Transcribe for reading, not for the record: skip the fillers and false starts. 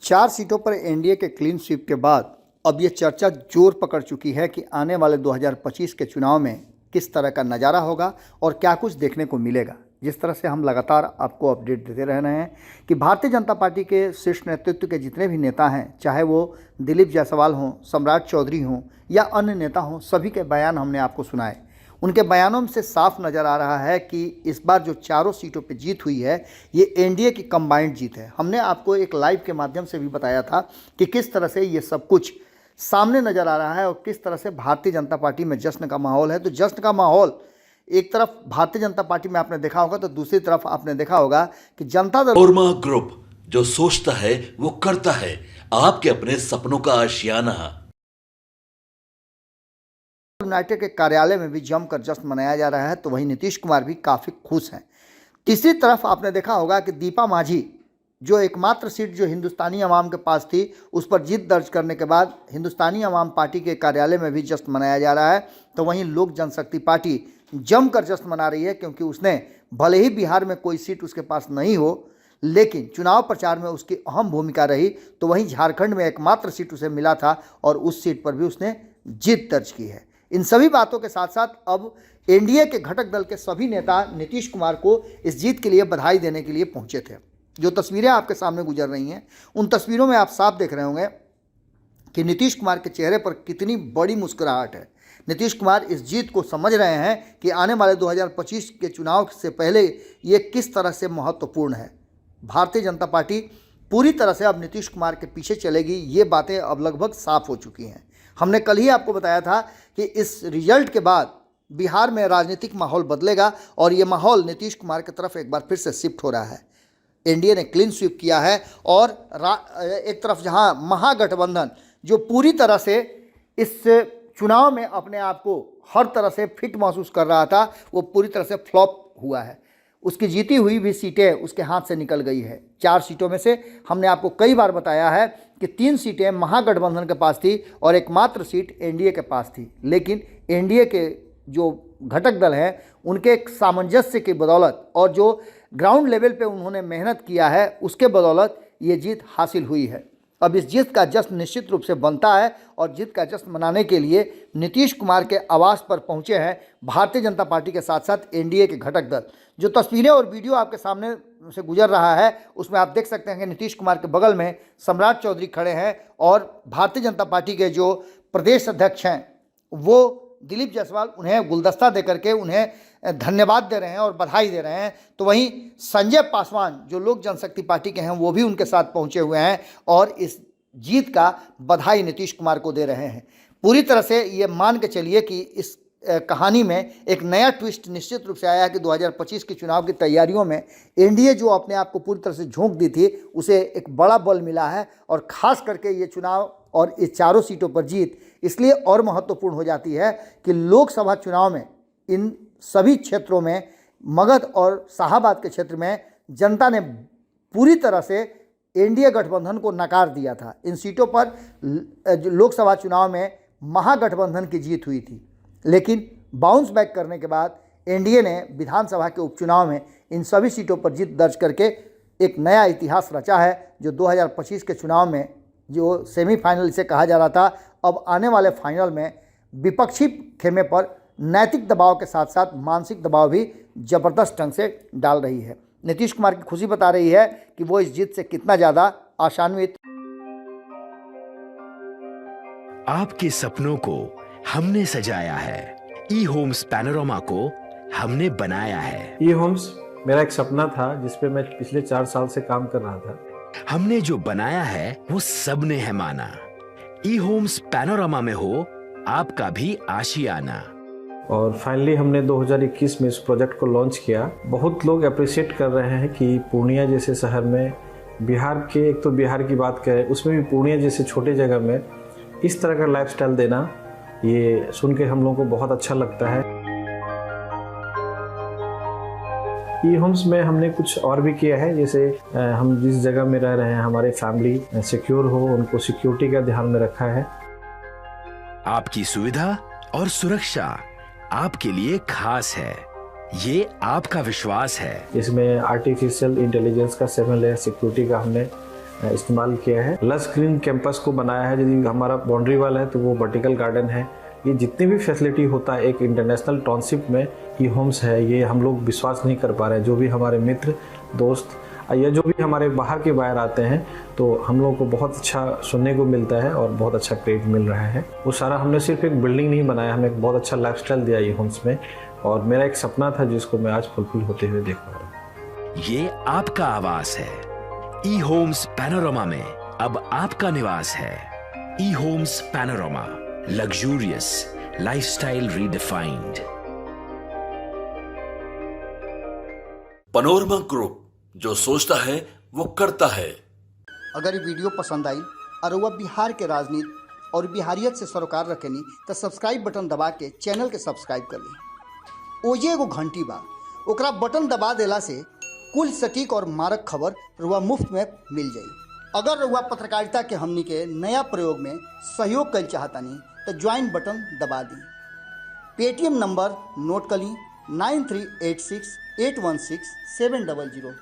4 सीटों पर एनडीए के क्लीन स्वीप के बाद अब ये चर्चा जोर पकड़ चुकी है कि आने वाले 2025 के चुनाव में किस तरह का नज़ारा होगा और क्या कुछ देखने को मिलेगा। जिस तरह से हम लगातार आपको अपडेट देते रह रहे हैं कि भारतीय जनता पार्टी के शीर्ष नेतृत्व के जितने भी नेता हैं, चाहे वो दिलीप जायसवाल हों, सम्राट चौधरी हों या अन्य नेता हों, सभी के बयान हमने आपको सुनाए। उनके बयानों से साफ नज़र आ रहा है कि इस बार जो चारों सीटों पे जीत हुई है ये एनडीए की कंबाइंड जीत है। हमने आपको एक लाइव के माध्यम से भी बताया था कि किस तरह से ये सब कुछ सामने नज़र आ रहा है और किस तरह से भारतीय जनता पार्टी में जश्न का माहौल है। तो जश्न का माहौल एक तरफ भारतीय जनता पार्टी में आपने देखा होगा, तो दूसरी तरफ आपने देखा होगा कि जनता दल ओरमा ग्रुप जो सोचता है वो करता है, आपके अपने सपनों का आशियाना। यूनाइटेड के कार्यालय में भी जमकर जश्न मनाया जा रहा है, तो वहीं नीतीश कुमार भी काफ़ी खुश हैं। तीसरी तरफ आपने देखा होगा कि दीपा मांझी जो एकमात्र सीट जो हिंदुस्तानी अवाम के पास थी, उस पर जीत दर्ज करने के बाद हिंदुस्तानी अवाम पार्टी के कार्यालय में भी जश्न मनाया जा रहा है। तो वहीं लोक जनशक्ति पार्टी जमकर जश्न मना रही है, क्योंकि उसने भले ही बिहार में कोई सीट उसके पास नहीं हो, लेकिन चुनाव प्रचार में उसकी अहम भूमिका रही। तो वहीं झारखंड में एकमात्र सीट उसे मिला था और उस सीट पर भी उसने जीत दर्ज की है। इन सभी बातों के साथ साथ अब एनडीए के घटक दल के सभी नेता नीतीश कुमार को इस जीत के लिए बधाई देने के लिए पहुंचे थे। जो तस्वीरें आपके सामने गुजर रही हैं, उन तस्वीरों में आप साफ देख रहे होंगे कि नीतीश कुमार के चेहरे पर कितनी बड़ी मुस्कुराहट है। नीतीश कुमार इस जीत को समझ रहे हैं कि आने वाले 2025 के चुनाव से पहले ये किस तरह से महत्वपूर्ण है। भारतीय जनता पार्टी पूरी तरह से अब नीतीश कुमार के पीछे चलेगी, ये बातें अब लगभग साफ हो चुकी हैं। हमने कल ही आपको बताया था कि इस रिजल्ट के बाद बिहार में राजनीतिक माहौल बदलेगा और ये माहौल नीतीश कुमार की तरफ एक बार फिर से शिफ्ट हो रहा है। एनडीए ने क्लीन स्वीप किया है और एक तरफ जहां महागठबंधन जो पूरी तरह से इस चुनाव में अपने आप को हर तरह से फिट महसूस कर रहा था, वो पूरी तरह से फ्लॉप हुआ है। उसकी जीती हुई भी सीटें उसके हाथ से निकल गई है। 4 सीटों में से हमने आपको कई बार बताया है कि 3 सीटें महागठबंधन के पास थी और एकमात्र सीट एनडीए के पास थी। लेकिन एनडीए के जो घटक दल हैं उनके एक सामंजस्य की बदौलत और जो ग्राउंड लेवल पे उन्होंने मेहनत किया है उसके बदौलत ये जीत हासिल हुई है। अब इस जीत का जश्न निश्चित रूप से बनता है और जीत का जश्न मनाने के लिए नीतीश कुमार के आवास पर पहुंचे हैं भारतीय जनता पार्टी के साथ साथ एनडीए के घटक दल। जो तस्वीरें और वीडियो आपके सामने से गुजर रहा है उसमें आप देख सकते हैं कि नीतीश कुमार के बगल में सम्राट चौधरी खड़े हैं और भारतीय जनता पार्टी के जो प्रदेश अध्यक्ष हैं वो दिलीप जायसवाल उन्हें गुलदस्ता दे करके उन्हें धन्यवाद दे रहे हैं और बधाई दे रहे हैं। तो वहीं संजय पासवान जो लोक जनशक्ति पार्टी के हैं वो भी उनके साथ पहुंचे हुए हैं और इस जीत का बधाई नीतीश कुमार को दे रहे हैं। पूरी तरह से ये मान के चलिए कि इस कहानी में एक नया ट्विस्ट निश्चित रूप से आया है कि 2025 के चुनाव की तैयारियों में एनडीए जो अपने आप को पूरी तरह से झोंक दी थी उसे एक बड़ा बल मिला है और ख़ास करके ये चुनाव और इस चारों सीटों पर जीत इसलिए और महत्वपूर्ण हो जाती है कि लोकसभा चुनाव में इन सभी क्षेत्रों में मगध और शाहाबाद के क्षेत्र में जनता ने पूरी तरह से एनडीए गठबंधन को नकार दिया था। इन सीटों पर लोकसभा चुनाव में महागठबंधन की जीत हुई थी, लेकिन बाउंस बैक करने के बाद एनडीए ने विधानसभा के उपचुनाव में इन सभी सीटों पर जीत दर्ज करके एक नया इतिहास रचा है। जो 2025 के चुनाव में जो सेमीफाइनल इसे कहा जा रहा था, अब आने वाले फाइनल में विपक्षी खेमे पर नैतिक दबाव के साथ साथ मानसिक दबाव भी जबरदस्त ढंग से डाल रही है। नीतीश कुमार की खुशी बता रही है कि वो इस जीत से कितना ज़्यादा आशान्वित। आपके सपनों को हमने सजाया है, ई होम्स पैनोरामा को हमने बनाया है। ई होम्स मेरा एक सपना था जिस पे मैं पिछले 4 साल से काम कर रहा था। हमने जो बनाया है वो सबने है माना। ई होम्स पैनोरामा में हो आपका भी आशियाना। और फाइनली हमने 2021 में इस प्रोजेक्ट को लॉन्च किया। बहुत लोग अप्रिशिएट कर रहे हैं कि पूर्णिया जैसे शहर में बिहार के, एक तो बिहार की बात करें उसमें भी पूर्णिया जैसे छोटे जगह में इस तरह का लाइफस्टाइल देना, ये सुन के हम लोगों को बहुत अच्छा लगता है। ई होम्स में हमने कुछ और भी किया है, जैसे हम जिस जगह में रह रहे हैं हमारे फैमिली सिक्योर हो, उनको सिक्योरिटी का ध्यान में रखा है। आपकी सुविधा और सुरक्षा आपके लिए खास है, ये आपका विश्वास है। इसमें आर्टिफिशियल इंटेलिजेंस का 7 लेयर सिक्योरिटी का हमने इस्तेमाल किया है। लस ग्रीन कैंपस को बनाया है। यदि हमारा बाउंड्री वाल है तो वो वर्टिकल गार्डन है। ये जितनी भी फैसिलिटी होता है एक इंटरनेशनल टाउनशिप में ई होम्स है, ये हम लोग विश्वास नहीं कर पा रहे हैं। जो भी हमारे मित्र दोस्त या जो भी हमारे बाहर के बाहर आते हैं तो हम लोगों को बहुत अच्छा सुनने को मिलता है और बहुत अच्छा क्रेडिट मिल रहा है। वो सारा हमने सिर्फ एक बिल्डिंग नहीं बनाया, हमें एक बहुत अच्छा लाइफस्टाइल दिया ई होम्स में, और मेरा एक सपना था जिसको मैं आज फुलफिल होते हुए देख पा रहा हूँ। ये आपका आवास है। ई होम्स पैनोरामा में अब आपका निवास है। E Homes Panorama, luxurious lifestyle redefined. Panorama group, जो सोचता है वो करता है। अगर ये वीडियो पसंद आई और वह बिहार के राजनीति और बिहारियत से सरोकार रखेनी तो सब्सक्राइब बटन दबा के चैनल के सब्सक्राइब कर ली। ओजे एगो घंटी बा, ओकरा बटन दबा देला से कुल सटीक और मारक खबर रुआ मुफ्त में मिल जाई। अगर रुआ पत्रकारिता के हमनी के नया प्रयोग में सहयोग कर चाहतानी तो ज्वाइन बटन दबा दी। पेटीएम नंबर नोट कर ली 9386816700।